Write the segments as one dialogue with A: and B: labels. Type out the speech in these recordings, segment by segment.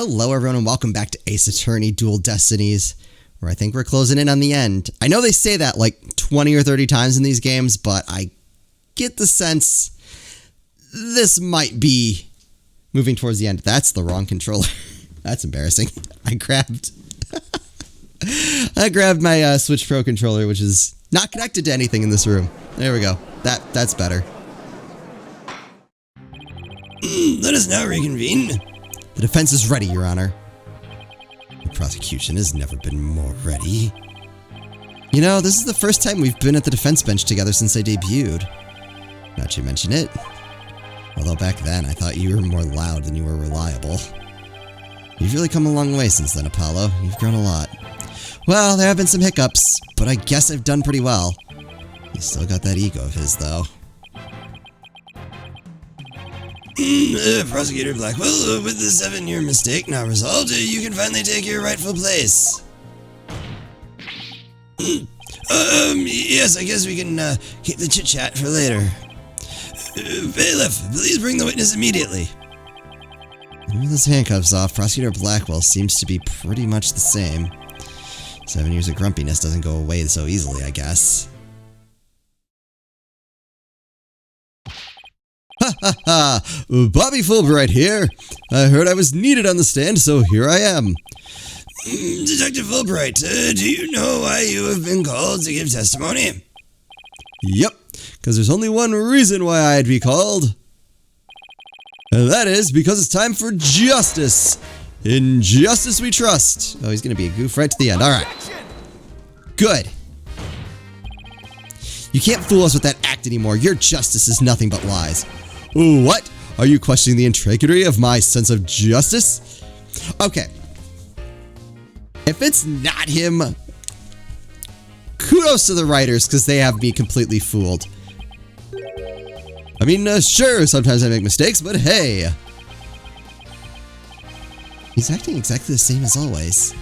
A: Hello everyone and welcome back to Ace Attorney Dual Destinies, where I think we're closing in on the end. I know they say that like 20 or 30 times in these games, but I get the sense this might be moving towards the end. That's the wrong controller. That's embarrassing. I grabbed my Switch Pro controller, which is not connected to anything in this room. There we go. That's better.
B: Let us now reconvene.
A: The defense is ready, Your Honor. The prosecution has never been more ready. You know, this is the first time we've been at the defense bench together since I debuted. Now that you mention it. Although back then, I thought you were more loud than you were reliable. You've really come a long way since then, Apollo. You've grown a lot. Well, there have been some hiccups, but I guess I've done pretty well. He's still got that ego of his, though.
B: Prosecutor Blackwell, with the 7-year mistake now resolved, you can finally take your rightful place. Yes, I guess we can keep the chit-chat for later. Bailiff, please bring the witness immediately.
A: With his handcuffs off, Prosecutor Blackwell seems to be pretty much the same. 7 years of grumpiness doesn't go away so easily, I guess. Ha ha ha! Bobby Fulbright here. I heard I was needed on the stand, so here I am.
B: Detective Fulbright, do you know why you have been called to give testimony?
A: Yep, because there's only one reason why I'd be called. And that is because it's time for justice. In justice we trust. Oh, he's going to be a goof right to the end. All right. Good. You can't fool us with that act anymore. Your justice is nothing but lies. What? Are you questioning the integrity of my sense of justice? Okay. If it's not him, kudos to the writers because they have me completely fooled. I mean, sure, sometimes I make mistakes, but hey. He's acting exactly the same as always.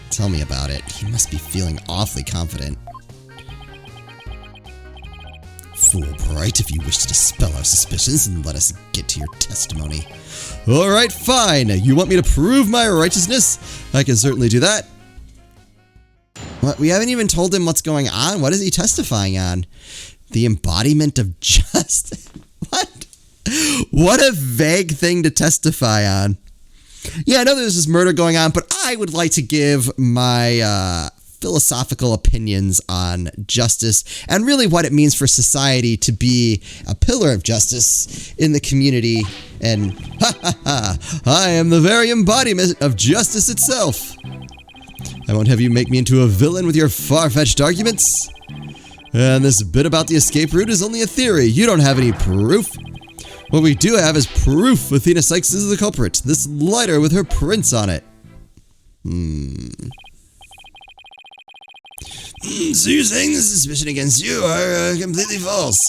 A: Tell me about it. He must be feeling awfully confident. Fulbright, if you wish to dispel our suspicions and let us get to your testimony. Alright, fine. You want me to prove my righteousness? I can certainly do that. What? We haven't even told him what's going on. What is he testifying on? The embodiment of justice? What? What a vague thing to testify on. Yeah, I know there's this murder going on, but I would like to give my philosophical opinions on justice and really what it means for society to be a pillar of justice in the community. And I am the very embodiment of justice itself. I won't have you make me into a villain with your far-fetched arguments. And this bit about the escape route is only a theory. You don't have any proof. What we do have is proof Athena Sykes is the culprit. This lighter with her prints on it.
B: So you're saying the suspicion against you are completely false,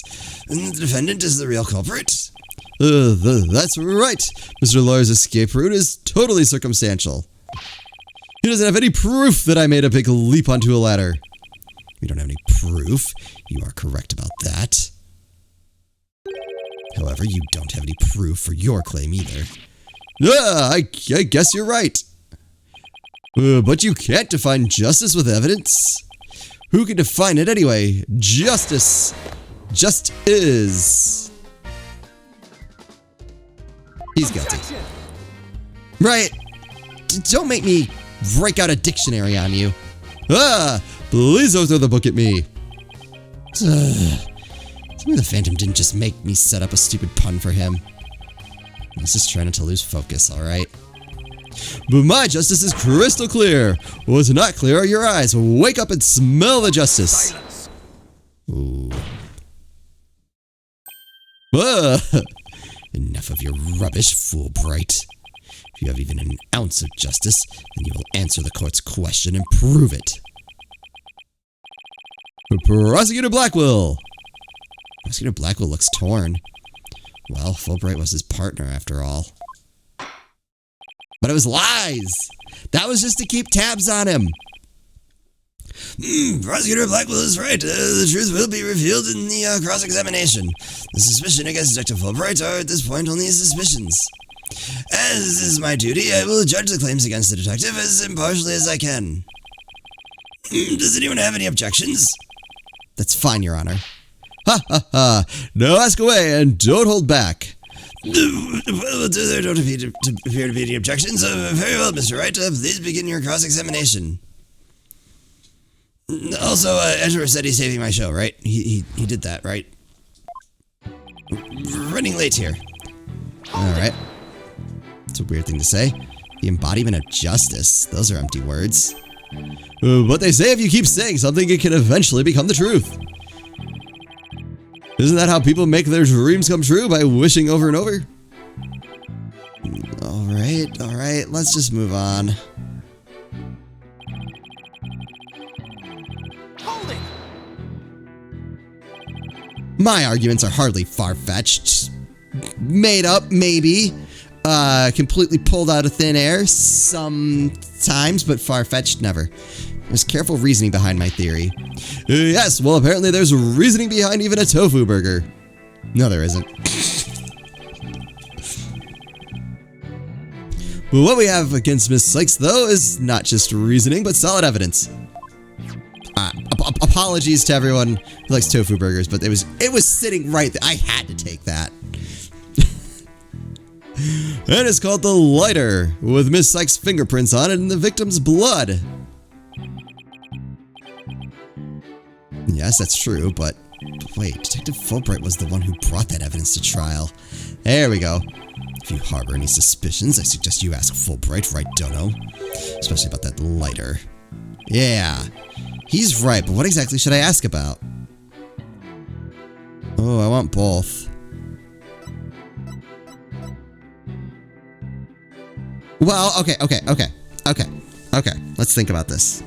B: and the defendant is the real culprit?
A: That's right. Mr. Lawyer's escape route is totally circumstantial. He doesn't have any proof that I made a big leap onto a ladder. We don't have any proof. You are correct about that. However, you don't have any proof for your claim either. I guess you're right. But you can't define justice with evidence. Who can define it anyway? Justice just is. He's guilty. Right. Don't make me break out a dictionary on you. Please don't throw the book at me. Tell me the Phantom didn't just make me set up a stupid pun for him. He's just trying not to lose focus, alright? But my justice is crystal clear. What's not clear are your eyes. Wake up and smell the justice.
B: Silence.
A: Ooh. Enough of your rubbish, Fulbright. If you have even an ounce of justice, then you will answer the court's question and prove it. Prosecutor Blackwell. Prosecutor Blackwell looks torn. Well, Fulbright was his partner after all. But it was lies! That was just to keep tabs on him!
B: Prosecutor Blackwell is right. The truth will be revealed in the cross-examination. The suspicion against Detective Fulbright are at this point only suspicions. as is my duty, I will judge the claims against the detective as impartially as I can. Does anyone have any objections?
A: That's fine, Your Honor. Ha ha ha! Now ask away and don't hold back.
B: Well, there don't appear to be any objections. Very well, Mr. Wright. Please begin your cross-examination. Also, Edward said he's saving my show, right? He did that, right? Running late here.
A: Alright. It's a weird thing to say. The embodiment of justice. Those are empty words. But they say if you keep saying something, it can eventually become the truth. Isn't that how people make their dreams come true? By wishing over and over? Alright, let's just move on.
C: Hold it!
A: My arguments are hardly far-fetched. Made up, maybe. Completely pulled out of thin air sometimes, but far-fetched never. There's careful reasoning behind my theory. Yes, well, apparently there's reasoning behind even a tofu burger. No, there isn't. Well, what we have against Miss Sykes, though, is not just reasoning, but solid evidence. Apologies to everyone who likes tofu burgers, but it was sitting right there. I had to take that. And it's called the lighter, with Miss Sykes' fingerprints on it and the victim's blood. Yes, that's true, but wait, Detective Fulbright was the one who brought that evidence to trial. There we go. If you harbor any suspicions, I suggest you ask Fulbright, right, Dono? Especially about that lighter. Yeah, he's right, but what exactly should I ask about? Oh, I want both. Well, okay. Let's think about this.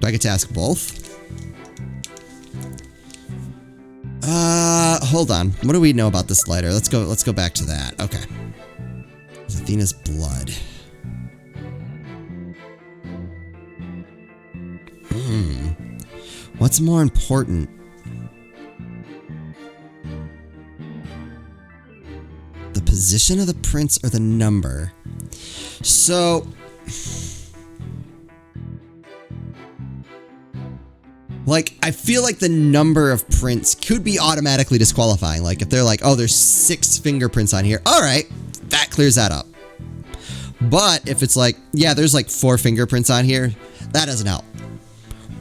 A: Do I get to ask both? Hold on. What do we know about this lighter? Let's go back to that. Okay. It's Athena's blood. What's more important? The position of the prints or the number? So, like, I feel like the number of prints could be automatically disqualifying. Like, if they're like, oh, there's 6 fingerprints on here. All right, that clears that up. But if it's like, yeah, there's like 4 fingerprints on here, that doesn't help.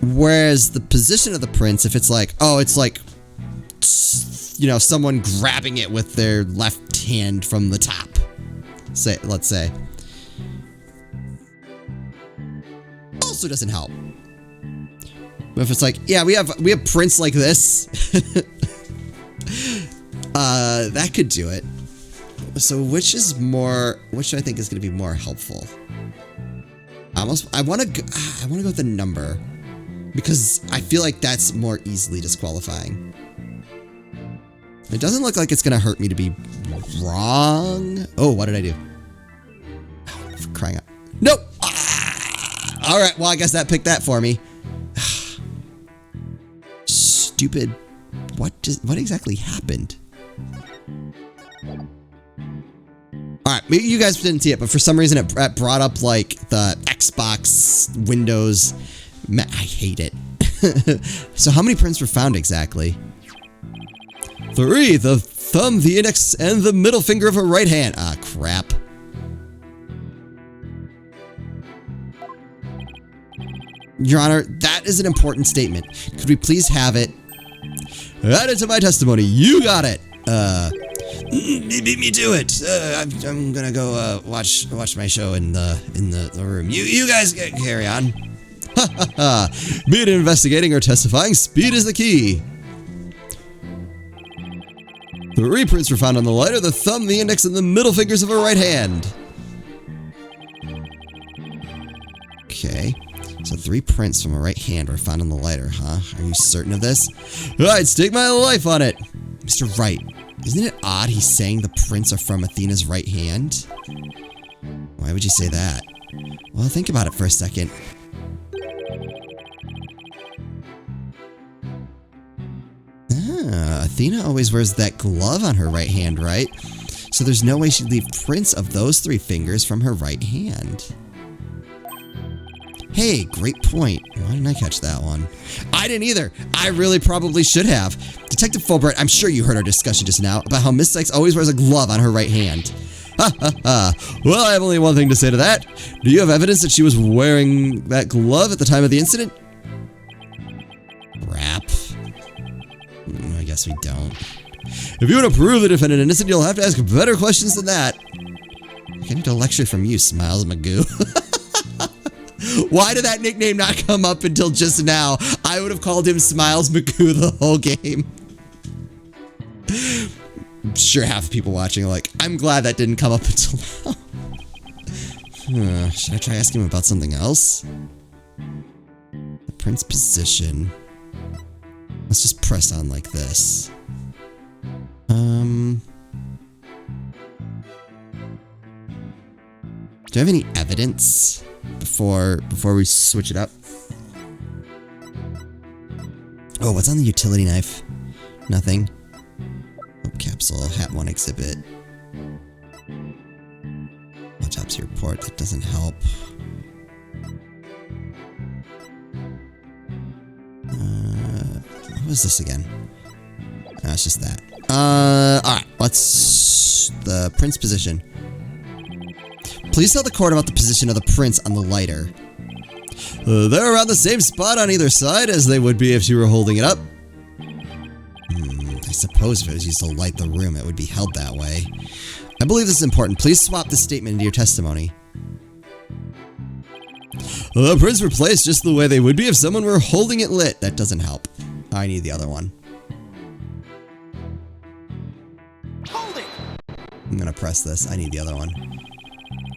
A: Whereas the position of the prints, if it's like, oh, it's like, you know, someone grabbing it with their left hand from the top, let's say, also doesn't help. But if it's like, yeah, we have prints like this, that could do it. So which do I think is going to be more helpful? I want to go with the number, because I feel like that's more easily disqualifying. It doesn't look like it's going to hurt me to be wrong. Oh, what did I do? Oh, for crying out. Nope. All right, well, I guess that picked that for me. Stupid. What exactly happened? Alright, maybe you guys didn't see it, but for some reason it brought up, like, the Xbox, Windows. I hate it. So how many prints were found exactly? 3. The thumb, the index, and the middle finger of her right hand. Ah, crap. Your Honor, that is an important statement. Could we please have it added to my testimony? You got it.
B: Beat me to it. I'm gonna go watch my show in the room. You guys carry on.
A: Ha ha ha! Be it investigating or testifying, speed is the key. 3 prints were found on the lighter: the thumb, the index, and the middle fingers of her right hand. Okay. So 3 prints from her right hand were found on the lighter, huh? Are you certain of this? I'd stake my life on it. Mr. Wright, isn't it odd he's saying the prints are from Athena's right hand? Why would you say that? Well, think about it for a second. Athena always wears that glove on her right hand, right? So there's no way she'd leave prints of those 3 fingers from her right hand. Hey, great point. Why didn't I catch that one? I didn't either. I really probably should have. Detective Fulbright, I'm sure you heard our discussion just now about how Miss Sykes always wears a glove on her right hand. Ha ha ha. Well, I have only one thing to say to that. Do you have evidence that she was wearing that glove at the time of the incident? Crap. I guess we don't. If you want to prove the defendant innocent, you'll have to ask better questions than that. I need a lecture from you, Smiles Magoo. Why did that nickname not come up until just now? I would have called him Smiles Magoo the whole game. I'm sure half the people watching are like, I'm glad that didn't come up until now. Should I try asking him about something else? The prince position. Let's just press on like this. Do I have any evidence before we switch it up? Oh, what's on the utility knife? Nothing. Hope capsule, hat 1 exhibit. Autopsy report, that doesn't help. What was this again? No, it's just that. Alright, let's... The prince position. Please tell the court about the position of the prints on the lighter. They're around the same spot on either side as they would be if you were holding it up. I suppose if it was used to light the room, it would be held that way. I believe this is important. Please swap this statement into your testimony. The prints were placed just the way they would be if someone were holding it lit. That doesn't help. I need the other one.
C: Hold it!
A: I'm gonna press this. I need the other one.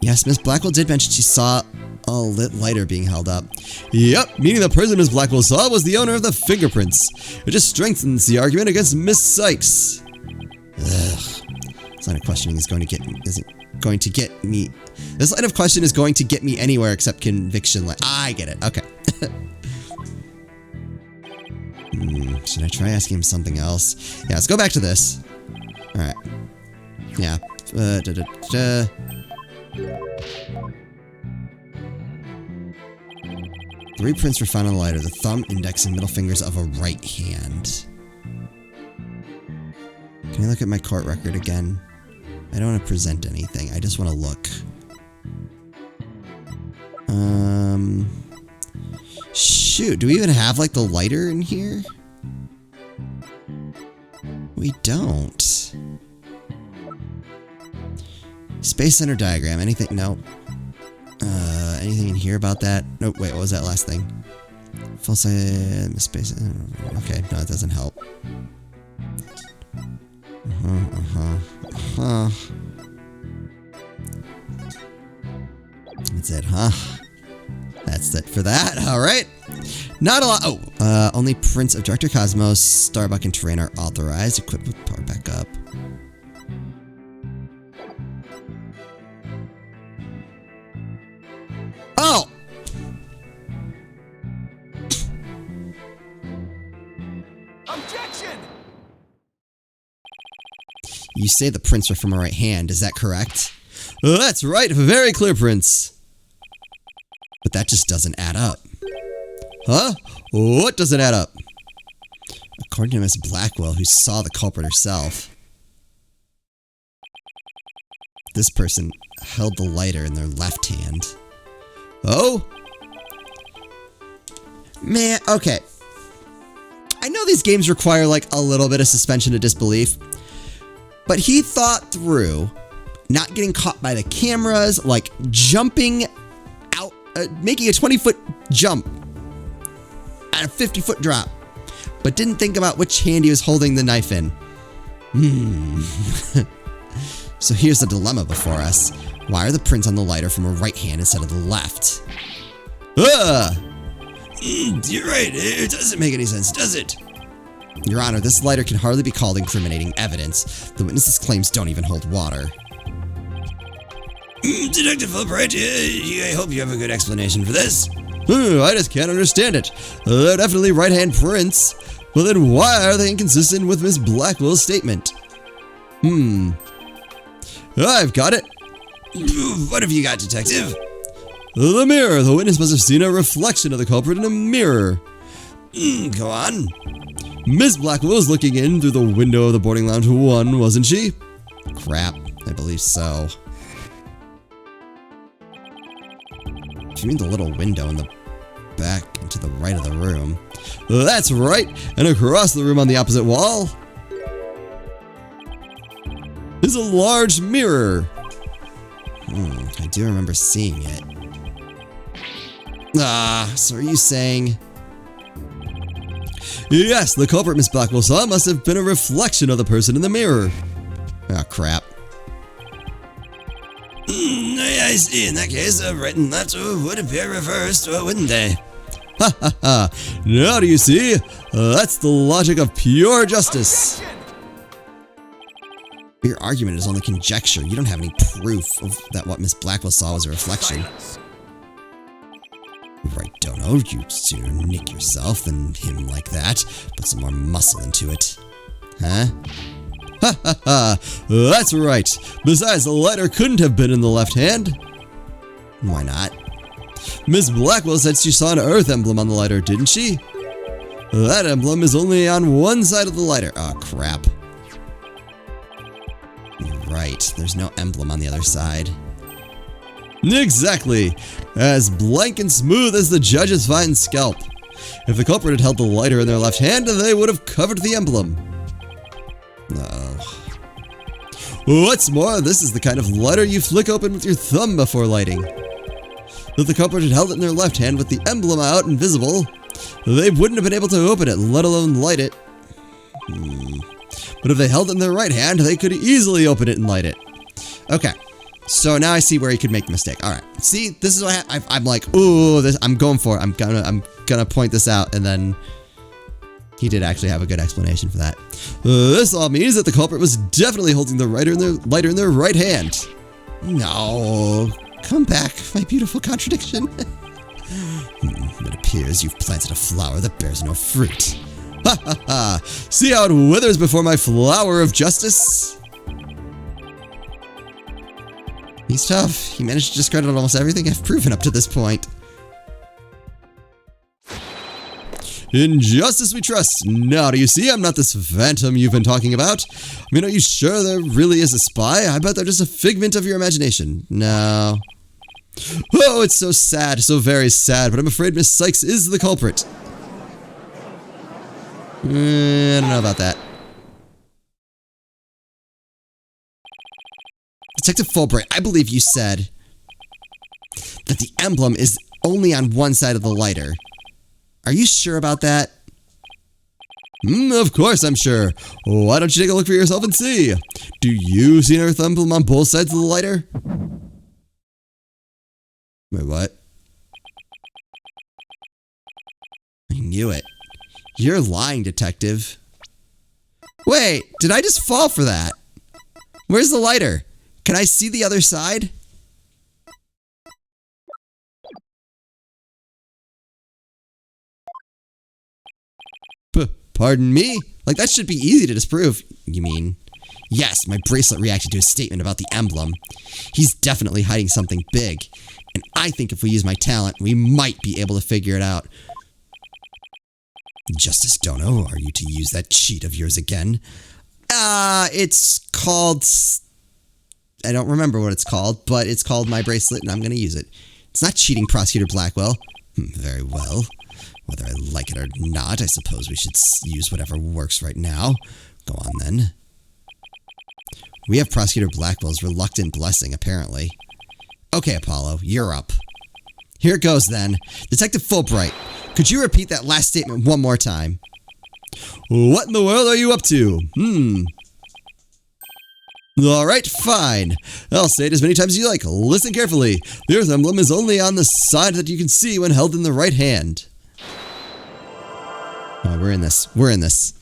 A: Yes, Miss Blackwell did mention she saw a lit lighter being held up. Yep, meaning the person Miss Blackwell saw was the owner of the fingerprints. It just strengthens the argument against Miss Sykes. Ugh. This line of questioning is going to get me. This line of question is going to get me anywhere except conviction. I get it. Okay. Should I try asking him something else? Yeah, let's go back to this. All right. Yeah. 3 prints were found on the lighter, the thumb, index, and middle fingers of a right hand. Can I look at my court record again? I don't want to present anything. I just want to look. Shoot, do we even have, like, the lighter in here? We don't. Space Center diagram. Anything? Nope. Anything in here about that? Nope. Wait, what was that last thing? Full size space. Okay, no, that doesn't help. That's it, huh? That's it for that. All right. Not a lot. Oh, only prints of Director Cosmos, Starbuck, and Terrain are authorized. Equipped with power backup. Oh!
C: Objection!
A: You say the prints are from her right hand, is that correct? That's right, very clear prints. But that just doesn't add up. Huh? What doesn't add up? According to Miss Blackwell, who saw the culprit herself, this person held the lighter in their left hand. Oh? Man, okay. I know these games require like a little bit of suspension of disbelief, but he thought through not getting caught by the cameras, like jumping out, making a 20-foot jump at a 50-foot drop, but didn't think about which hand he was holding the knife in. So here's the dilemma before us. Why are the prints on the lighter from her right hand instead of the left?
B: You're right. It doesn't make any sense, does it?
A: Your Honor, this lighter can hardly be called incriminating evidence. The witness's claims don't even hold water.
B: Detective Fulbright, I hope you have a good explanation for this.
A: I just can't understand it. They're definitely right-hand prints. But then why are they inconsistent with Miss Blackwell's statement? I've got it.
B: What have you got, Detective?
A: The mirror. The witness must have seen a reflection of the culprit in a mirror.
B: Go on.
A: Miss Blackwell was looking in through the window of the boarding lounge 1, wasn't she?
B: Crap, I believe so. Do you mean the little window in the back and to the right of the room?
A: That's right. And across the room on the opposite wall is a large mirror.
B: I do remember seeing it. So are you saying...
A: Yes, the culprit Miss Blackwell saw must have been a reflection of the person in the mirror.
B: Oh, crap. I see. In that case, right and left would appear reversed, wouldn't they?
A: Ha ha ha. Now do you see? That's the logic of pure justice.
B: Your argument is only conjecture. You don't have any proof of that what Miss Blackwell saw was a reflection. Right, Dono, you'd sooner nick yourself than him like that. Put some more muscle into it. Huh?
A: Ha ha ha. That's right. Besides, the lighter couldn't have been in the left hand.
B: Why not?
A: Miss Blackwell said she saw an Earth emblem on the lighter, didn't she? That emblem is only on one side of the lighter.
B: Oh, crap. You're right. There's no emblem on the other side.
A: Exactly. As blank and smooth as the judge's fine scalp. If the culprit had held the lighter in their left hand, they would have covered the emblem.
B: Uh-oh.
A: What's more, this is the kind of lighter you flick open with your thumb before lighting. If the culprit had held it in their left hand with the emblem out and visible, they wouldn't have been able to open it, let alone light it. But if they held it in their right hand, they could easily open it and light it.
B: Okay. So now I see where he could make the mistake. All right. See, this is what I'm like, ooh, this, I'm going for it. I'm gonna point this out, and then he did actually have a good explanation for that.
A: This all means that the culprit was definitely holding the lighter in their right hand.
B: No, come back, my beautiful contradiction. It appears you've planted a flower that bears no fruit.
A: Ha ha ha! See how it withers before my flower of justice?
B: He's tough. He managed to discredit almost everything I've proven up to this point.
A: In justice we trust. Now do you see I'm not this phantom you've been talking about? I mean, are you sure there really is a spy? I bet they're just a figment of your imagination. No. Oh, it's so sad, so very sad, but I'm afraid Miss Sykes is the culprit.
B: I don't know about that. Detective Fulbright, I believe you said that the emblem is only on one side of the lighter. Are you sure about that?
A: Of course I'm sure. Why don't you take a look for yourself and see? Do you see an Earth emblem on both sides of the lighter?
B: Wait, what? I knew it. You're lying, Detective. Wait, did I just fall for that? Where's the lighter? Can I see the other side?
A: Pardon me?
B: Like, that should be easy to disprove, you mean? Yes, my bracelet reacted to his statement about the emblem. He's definitely hiding something big. And I think if we use my talent, we might be able to figure it out. Justice Dono, are you to use that cheat of yours again? It's called... I don't remember what it's called, but it's called my bracelet, and I'm going to use it. It's not cheating, Prosecutor Blackwell. Very well. Whether I like it or not, I suppose we should use whatever works right now. Go on, then. We have Prosecutor Blackwell's reluctant blessing, apparently. Okay, Apollo, you're up. Here it goes, then. Detective Fulbright, could you repeat that last statement one more time?
A: What in the world are you up to? Alright, fine. I'll say it as many times as you like. Listen carefully. The Earth emblem is only on the side that you can see when held in the right hand.
B: Oh, we're in this. We're in this.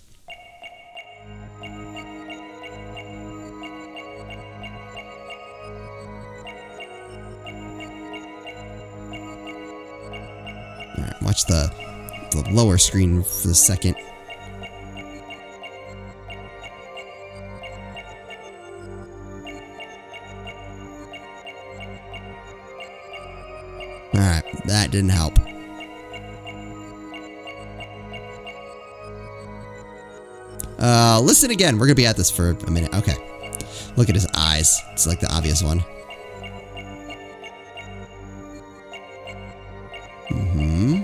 B: Alright, watch the lower screen for a second. Alright, that didn't help. Listen again. We're gonna be at this for a minute. Okay. Look at his eyes. It's like the obvious one. Mm-hmm.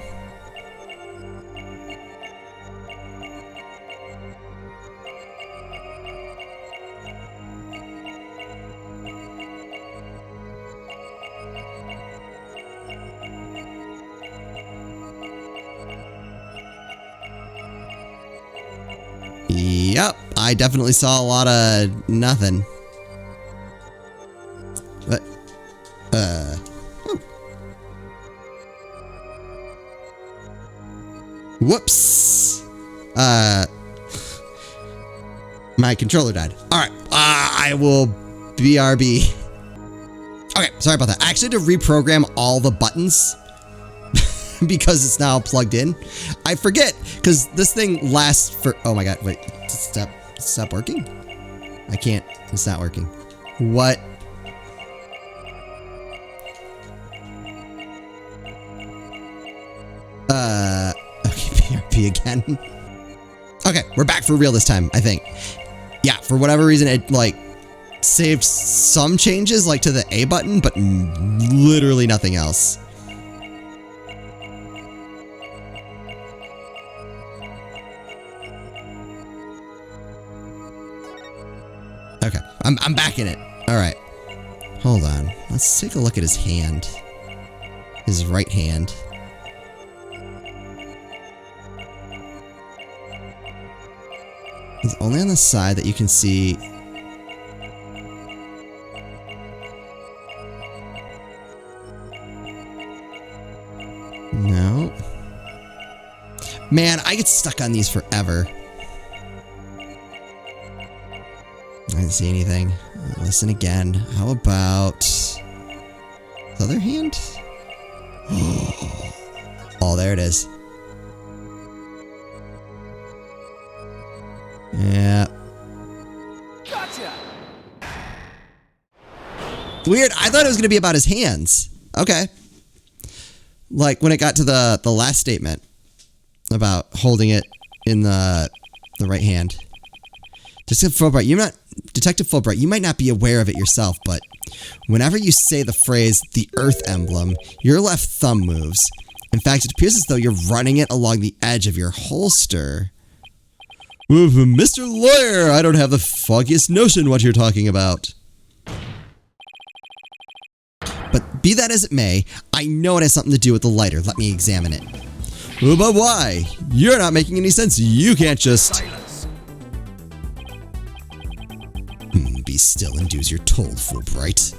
B: Yep, I definitely saw a lot of nothing. But, whoops. My controller died. Alright, I will BRB. Okay, sorry about that. I actually had to reprogram all the buttons because it's now plugged in. I forget, because this thing lasts for... Oh my god, wait. Stop working? I can't. It's not working. What? Okay, BRB again. Okay, we're back for real this time, I think. Yeah, for whatever reason, it, like, saved some changes, like, to the A button, but literally nothing else. Okay, I'm back in it. All right. Hold on. Let's take a look at his hand. His right hand. It's only on the side that you can see. No. Man, I get stuck on these forever. I didn't see anything. Listen again. How about the other hand? Oh, there it is. Yeah.
C: Gotcha.
B: Weird. I thought it was going to be about his hands. Okay. Like when it got to the last statement about holding it in the right hand. Detective Fulbright, you might not be aware of it yourself, but whenever you say the phrase, the Earth emblem, your left thumb moves. In fact, it appears as though you're running it along the edge of your holster. Mr. Lawyer, I don't have the foggiest notion what you're talking about. But be that as it may, I know it has something to do with the lighter. Let me examine it. But why? You're not making any sense. You can't just...
C: Silence.
B: Be still and do as you're told, Fulbright.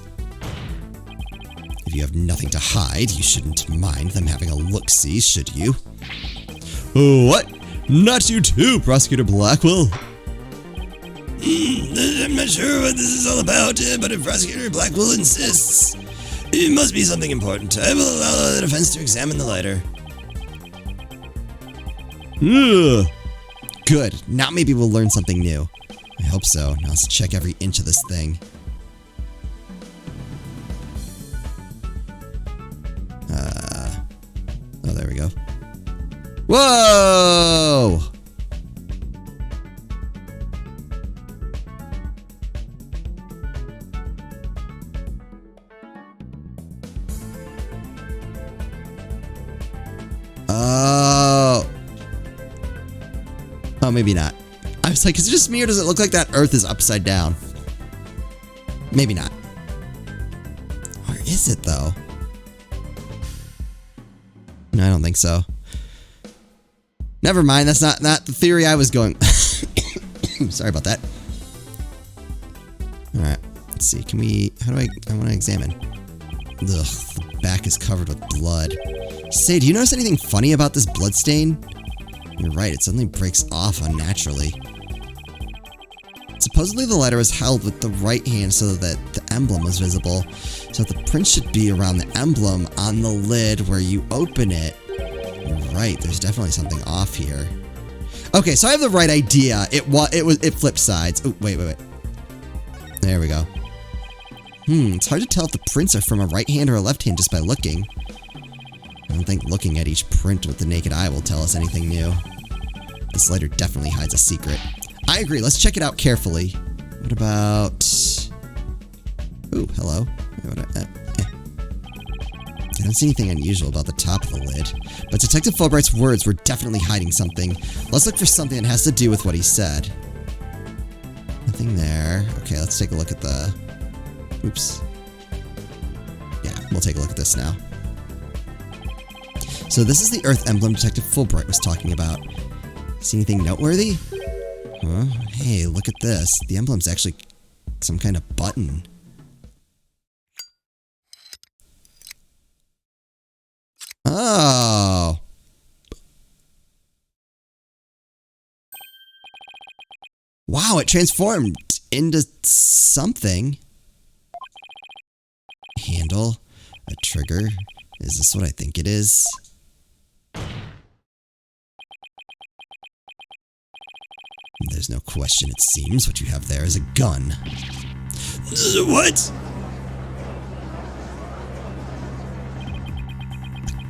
B: If you have nothing to hide, you shouldn't mind them having a look-see, should you? What? Not you too, Prosecutor Blackwell. I'm not sure what this is all about, but if Prosecutor Blackwell insists, it must be something important. I will allow the defense to examine the lighter. Good. Now maybe we'll learn something new. I hope so. Now let's check every inch of this thing. Oh, there we go. Whoa! Oh, maybe not. I was like, is it just me or does it look like that Earth is upside down? Maybe not. Or is it though? No, I don't think so. Never mind, that's not the theory I was going. Sorry about that. Alright, let's see. Can we, I want to examine. Ugh, the back is covered with blood. Say, do you notice anything funny about this blood stain? You're right, it suddenly breaks off unnaturally. Supposedly the lighter was held with the right hand so that the emblem was visible. So the print should be around the emblem on the lid where you open it. You're right, there's definitely something off here. Okay, so I have the right idea. It flipped sides. Oh, wait. There we go. It's hard to tell if the prints are from a right hand or a left hand just by looking. I don't think looking at each print with the naked eye will tell us anything new. This lighter definitely hides a secret. I agree, let's check it out carefully. What about... Ooh, hello. I don't see anything unusual about the top of the lid, but Detective Fulbright's words were definitely hiding something. Let's look for something that has to do with what he said. Nothing there. Okay, let's take a look at the... Oops. Yeah, we'll take a look at this now. So this is the Earth emblem Detective Fulbright was talking about. See anything noteworthy? Huh? Hey, look at this. The emblem's actually some kind of button. Oh. Wow, it transformed into something. Handle, a trigger. Is this what I think it is? There's no question, it seems. What you have there is a gun. What?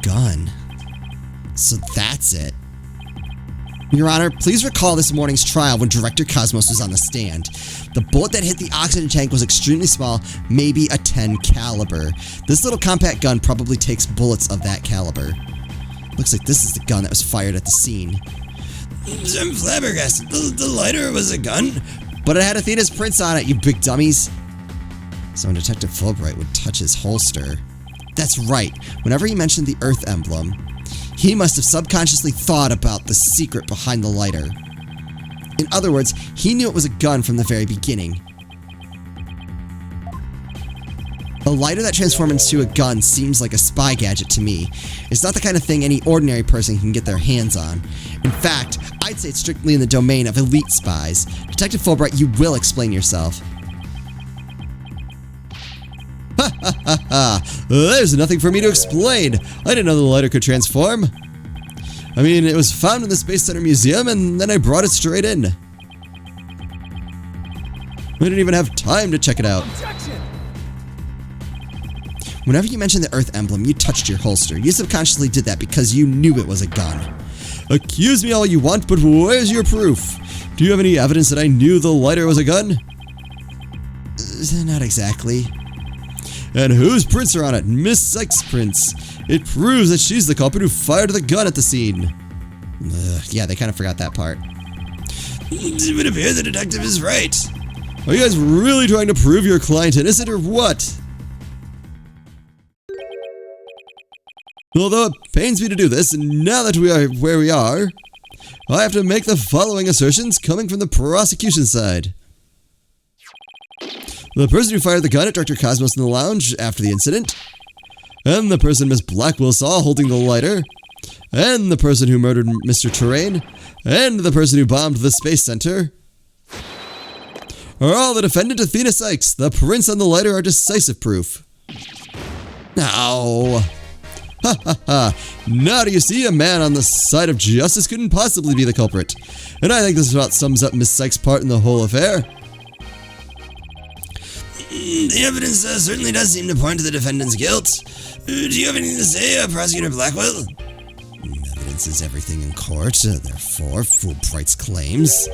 B: Gun. So that's it. Your Honor, please recall this morning's trial when Director Cosmos was on the stand. The bullet that hit the oxygen tank was extremely small, maybe a 10 caliber. This little compact gun probably takes bullets of that caliber. Looks like this is the gun that was fired at the scene. I'm flabbergasted. The lighter was a gun? But it had Athena's prints on it, you big dummies. So when Detective Fulbright would touch his holster... That's right. Whenever he mentioned the Earth emblem, he must have subconsciously thought about the secret behind the lighter. In other words, he knew it was a gun from the very beginning. A lighter that transformed into a gun seems like a spy gadget to me. It's not the kind of thing any ordinary person can get their hands on. In fact, I'd say it's strictly in the domain of elite spies. Detective Fulbright, you will explain yourself. There's nothing for me to explain. I didn't know the lighter could transform. I mean, it was found in the Space Center Museum, and then I brought it straight in. I didn't even have time to check it out.
C: Objection!
B: Whenever you mentioned the Earth emblem, you touched your holster. You subconsciously did that because you knew it was a gun. Accuse me all you want, but where's your proof? Do you have any evidence that I knew the lighter was a gun? Not exactly. And whose prints are on it? Miss Sykes' prints. It proves that she's the culprit who fired the gun at the scene. Yeah, they kind of forgot that part. It would appear the detective is right. Are you guys really trying to prove your client innocent or what? Although it pains me to do this, now that we are where we are, I have to make the following assertions coming from the prosecution side. The person who fired the gun at Dr. Cosmos in the lounge after the incident, and the person Miss Blackwell saw holding the lighter, and the person who murdered Mr. Terrain, and the person who bombed the Space Center, are all the defendant Athena Sykes. The prints on the lighter are decisive proof. Now, ha ha ha. Now do you see, a man on the side of justice couldn't possibly be the culprit. And I think this about sums up Miss Sykes' part in the whole affair. The evidence certainly does seem to point to the defendant's guilt. Do you have anything to say, Prosecutor Blackwell? Evidence is everything in court, therefore, Fulbright's claims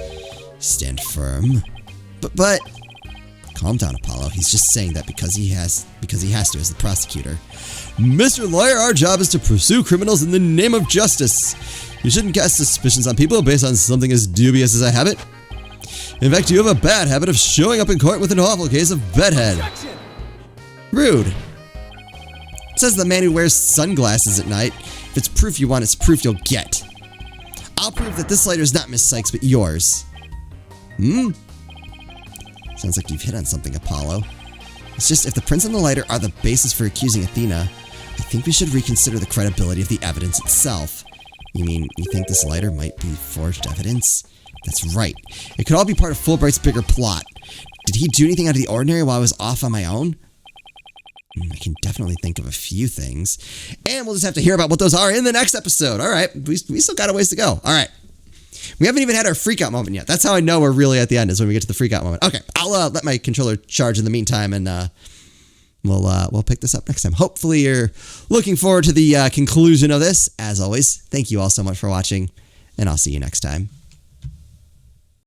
B: stand firm. But calm down, Apollo. He's just saying that because he has to as the prosecutor. Mr. Lawyer, our job is to pursue criminals in the name of justice. You shouldn't cast suspicions on people based on something as dubious as a habit. In fact, you have a bad habit of showing up in court with an awful case of bedhead.
C: Objection!
B: Rude. Says the man who wears sunglasses at night. If it's proof you want, it's proof you'll get. I'll prove that this lighter is not Miss Sykes, but yours. Sounds like you've hit on something, Apollo. It's just, if the prints on the lighter are the basis for accusing Athena, I think we should reconsider the credibility of the evidence itself. You mean, you think this lighter might be forged evidence? That's right. It could all be part of Fulbright's bigger plot. Did he do anything out of the ordinary while I was off on my own? I can definitely think of a few things. And we'll just have to hear about what those are in the next episode. All right. We still got a ways to go. All right. We haven't even had our freakout moment yet. That's how I know we're really at the end, is when we get to the freakout moment. Okay. I'll let my controller charge in the meantime, and we'll pick this up next time. Hopefully you're looking forward to the conclusion of this. As always, thank you all so much for watching, and I'll see you next time.